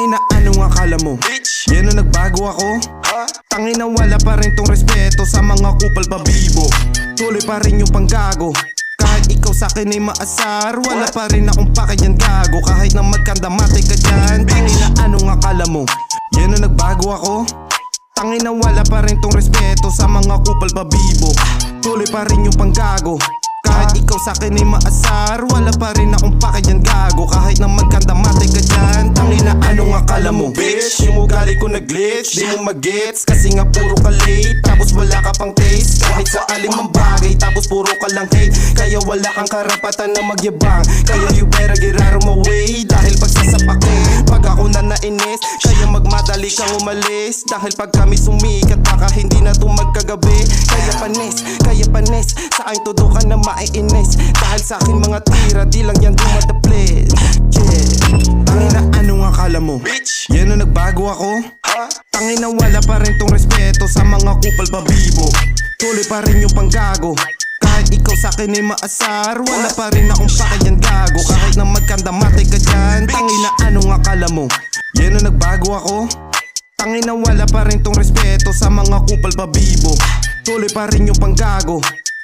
Tangina, anong akala mo? Yan na nagbago ako? Tangina, wala pa rin tong respeto sa mga kupal pabibo. Tuloy pa rin yung panggago. Kahit ikaw sa'kin ay maasar, wala pa rin akong pakyan gago. Kahit na magkandamate ka dyan, tangina, anong akala mo? Yan na nagbago ako? Tangina, wala pa rin tong respeto sa mga kupal pabibo. Tuloy pa rin yung panggago. Kahit ikaw sa'kin ay maasar, wala pa rin akong pakyan gago. Kahit na magkandamate ka dyan, tangina, anong akala mo? Bitch, yung ugali ko nag-glitch, di mo mag-gets. Kasi nga puro ka late, tapos wala ka pang taste. Kahit sa aling bagay, tapos puro ka lang hate. Kaya wala kang karapatan na magyabang. Kaya you better get out of my way, dahil pagsasapakin pag ako na nainis, kaya magmadali kang umalis. Dahil pag kami sumikat, baka hindi na to magkagabi. Kaya panis, sa aking todo ka na maiinis. Dahil sa akin mga tira, di lang yan dumadaplit. Yeah. Tangina, anong akala mo? Yan na nagbago ako? Tangina, wala pa rin tong respeto sa mga kupal pabibo. Tuloy pa rin yung panggago. Kahit ikaw sa'kin ay maasar, wala pa rin akong pakyan gago. Kahit na magkandamate ka dyan, tangina, anong akala mo? Yan na nagbago ako? Tangina, wala pa rin tong respeto sa mga kupal pabibo. Tuloy pa rin yung panggago.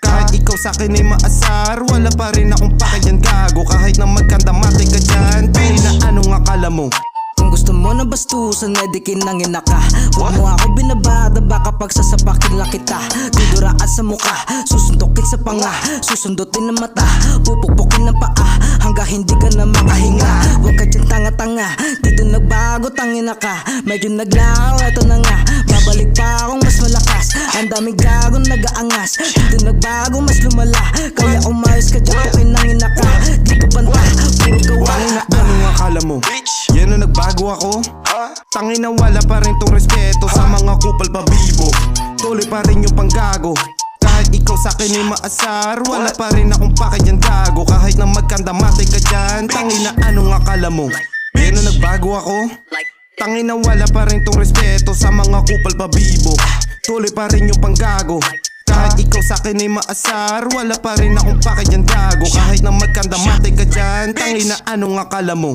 Kahit ikaw sa'kin ay maasar, wala pa rin akong pakyan gago. Kahit na magkandamate ka dyan, tangina, anong akala mo? Kung gusto mo na bastusan, edikin ng ina ka. Huwag mo ako binabada, baka pagsasapakin lang kita. Duduraan sa mukha, susuntokin sa panga, susundutin ng mata, pupukpukin ng paa, hanggang hindi ka na makahinga. Huwag ka dyan tanga-tanga, dito nagbago, tangina ka. Medyo naglaho, eto na nga, babalik pa akong mas malakas. Ang daming gagong nag-aangas, dito nagbago, mas lumala. Kaya umayos ka dyan, pukin ng ina ka. Di ka banta, puro gawain na Anong akala mo? Yan na nagbago ako? Tangina, wala pa rin tong respeto sa mga kupal pabibo. Tuloy pa rin yung panggago. Kahit ikaw sa'kin ay maasar, wala pa rin akong pakyan gago. Kahit na magkandamate ka dyan, tangina, anong akala mo? Yan na nagbago ako? Tangina, wala pa rin tong respeto sa mga kupal pabibo. Tuloy pa rin yung panggago. Kahit ikaw sa'kin ay maasar, wala pa rin akong pakyan gago. Kahit na magkandamate ka dyan, tangina, anong akala mo?